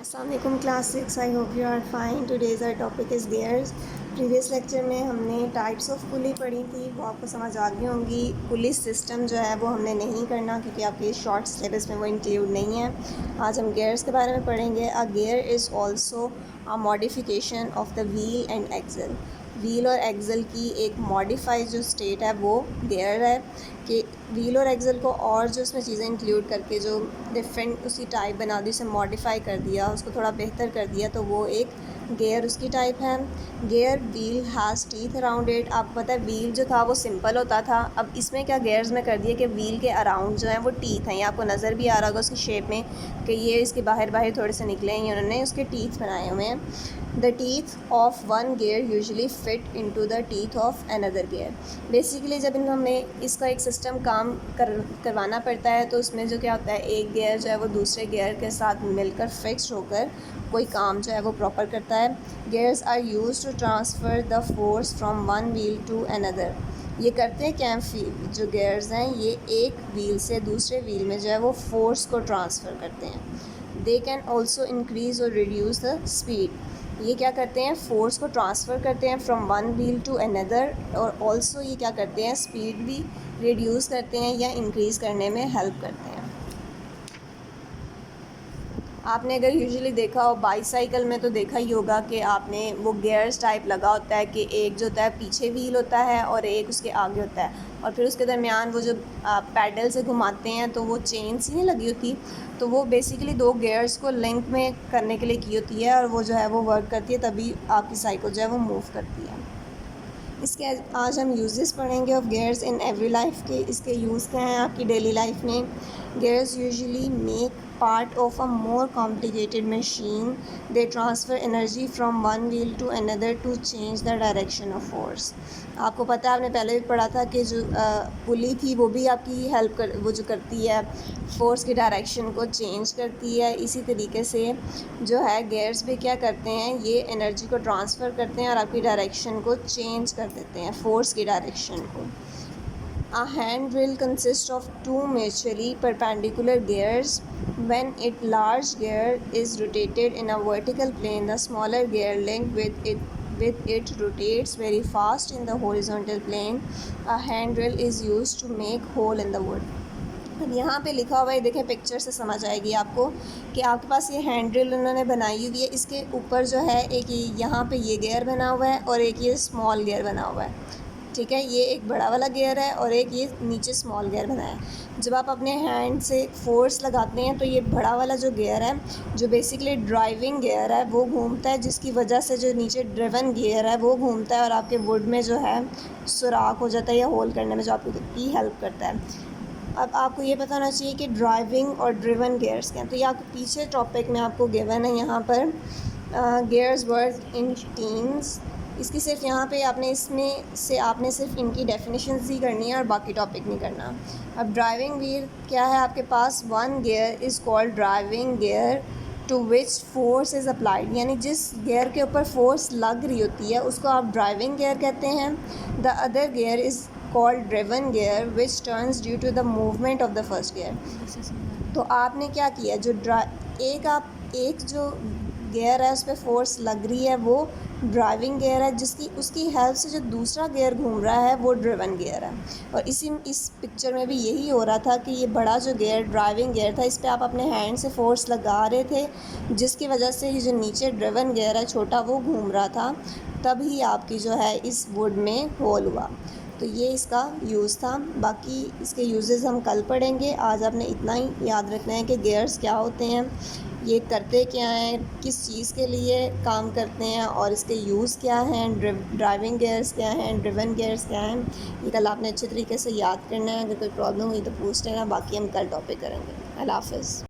अस्सलामुअलैकुम class 6। I hope you are fine. Today's our topic is gears. Previous lecture में हमने types of pulley पढ़ी थी, वो आपको समझ आ गई होंगी। पुली सिस्टम जो है वो हमने नहीं करना क्योंकि आपके शॉर्ट सिलेबस में वो इंक्लूड नहीं है। आज हम गियर्स के बारे में पढ़ेंगे। A gear is also a modification of the wheel and axle. Wheel और एक्सल की एक मॉडिफाइड जो स्टेट है वो गियर है कि व्हील और एक्सल को और जो उसमें चीज़ें इंक्लूड करके जो डिफरेंट उसकी टाइप बना दी, उसे मॉडिफाई कर दिया, उसको थोड़ा बेहतर कर दिया, तो वो एक गियर उसकी टाइप है। Gear wheel has teeth around it. आपको पता है व्हील जो था वो सिंपल होता था, अब इसमें क्या गियर्स में कर दिया कि व्हील के अराउंड जो है वो टीथ हैं। ये आपको नज़र भी आ रहा होगा उसकी शेप में कि ये इसके बाहर थोड़े से निकले हैं, उन्होंने उसके टीथ बनाए हुए हैं। The teeth of one gear usually fit into the teeth of another gear. Basically जब हमें इसका एक सिस्टम काम करवाना पड़ता है तो उसमें जो क्या होता है, एक गियर जो है वो दूसरे गियर के साथ मिलकर फिक्स होकर कोई काम जो है वो प्रॉपर करता है। Gears are used to transfer the force from one wheel to another. ये करते हैं क्या, जो गियर्स हैं ये एक व्हील से दूसरे व्हील में जो है वो फोर्स को ट्रांसफ़र करते हैं। दे कैन ऑल्सो इंक्रीज़ और रिड्यूस द स्पीड। ये क्या करते हैं, फोर्स को ट्रांसफ़र करते हैं from one wheel to another, और ऑल्सो ये क्या करते हैं, स्पीड भी रिड्यूस करते हैं या इंक्रीज़ करने में हेल्प करते हैं। आपने अगर यूजुअली देखा हो बाईसाइकिल में तो देखा ही होगा कि आपने वो गियर्स टाइप लगा होता है कि एक जो होता है पीछे व्हील होता है और एक उसके आगे होता है, और फिर उसके दरमियान वो जो पैडल से घुमाते हैं तो वो चेन सी नहीं लगी होती, तो वो बेसिकली दो गियर्स को लिंक में करने के लिए की होती है और वो जो है वो वर्क करती है, तभी आपकी साइकिल जो है वो मूव करती है। इसके आज हम यूजेस पढ़ेंगे of gears in every life के। इसके यूज़ क्या हैं आपकी डेली लाइफ में। Gears usually make part of a more complicated machine. They transfer energy from one wheel to another to change the direction of force. आपको पता है, आपने पहले भी पढ़ा था कि जो पुली थी वो भी आपकी हेल्प कर, वो जो करती है फोर्स की डायरेक्शन को चेंज करती है। इसी तरीके से जो है गियर्स भी क्या करते हैं, ये एनर्जी को ट्रांसफ़र करते हैं और आपकी डायरेक्शन को चेंज कर देते हैं, फोर्स की डायरेक्शन को। A hand wheel consists of two mutually perpendicular gears. When its large gear is rotated in a vertical plane, the smaller gear linked with it rotates very fast in the horizontal plane. A hand wheel is used to make hole in the wood. अब यहाँ पे लिखा हुआ है, देखें picture से समझ आएगी आपको कि आपके पास ये हैंड ड्रिल उन्होंने बनाई हुई है। इसके ऊपर जो है एक यहाँ पे ये गियर बना हुआ है और एक ये स्मॉल गियर बना हुआ है, ठीक है। ये एक बड़ा वाला गियर है और एक ये नीचे स्मॉल गियर बनाया है। जब आप अपने हैंड से फोर्स लगाते हैं तो ये बड़ा वाला जो गियर है, जो बेसिकली ड्राइविंग गियर है, वो घूमता है, जिसकी वजह से जो नीचे ड्रिवन गियर है वो घूमता है और आपके वुड में जो है सुराख हो जाता है या होल करने में जो आपकी हेल्प करता है। अब आपको ये पता होना चाहिए कि ड्राइविंग और ड्रिवन गियर्स क्या हैं। तो ये आपको पीछे टॉपिक में आपको गिवन है यहाँ पर गियर्स वर्क इन टीम्स। इसकी सिर्फ यहाँ पे इसमें से आपने सिर्फ इनकी डेफिनेशंस ही करनी है और बाकी टॉपिक नहीं करना। अब ड्राइविंग गियर क्या है आपके पास, one gear is called driving gear to which force is applied, यानी जिस गियर के ऊपर फोर्स लग रही होती है उसको आप ड्राइविंग गियर कहते हैं। The other gear is called driven gear which turns due to the movement of the first gear। तो आपने क्या किया, जो एक जो गियर है उस पर फोर्स लग रही है वो ड्राइविंग गियर है, जिसकी उसकी हेल्प से जो दूसरा गियर घूम रहा है वो ड्रिवन गियर है। और इस पिक्चर में भी यही हो रहा था कि ये बड़ा जो गियर ड्राइविंग गियर था, इस पर आप अपने हैंड से फोर्स लगा रहे थे, जिसकी वजह से ये जो नीचे ड्रिवन गियर है छोटा वो घूम रहा था, तभी आपकी जो है इस वुड में होल हुआ। तो ये इसका यूज़ था। बाकी इसके यूजेस हम कल पढ़ेंगे। आज आपने इतना ही याद रखना है कि गियर्स क्या होते हैं, ये करते क्या हैं, किस चीज़ के लिए काम करते हैं और इसके यूज़ क्या हैं, ड्राइविंग गियर्स क्या हैं, ड्रिवन गियर्स क्या हैं। ये कल आपने अच्छे तरीके से याद करना है। अगर कोई प्रॉब्लम हुई तो पूछ लेना, बाकी हम कल टॉपिक करेंगे। अल्लाह हाफ़िज़।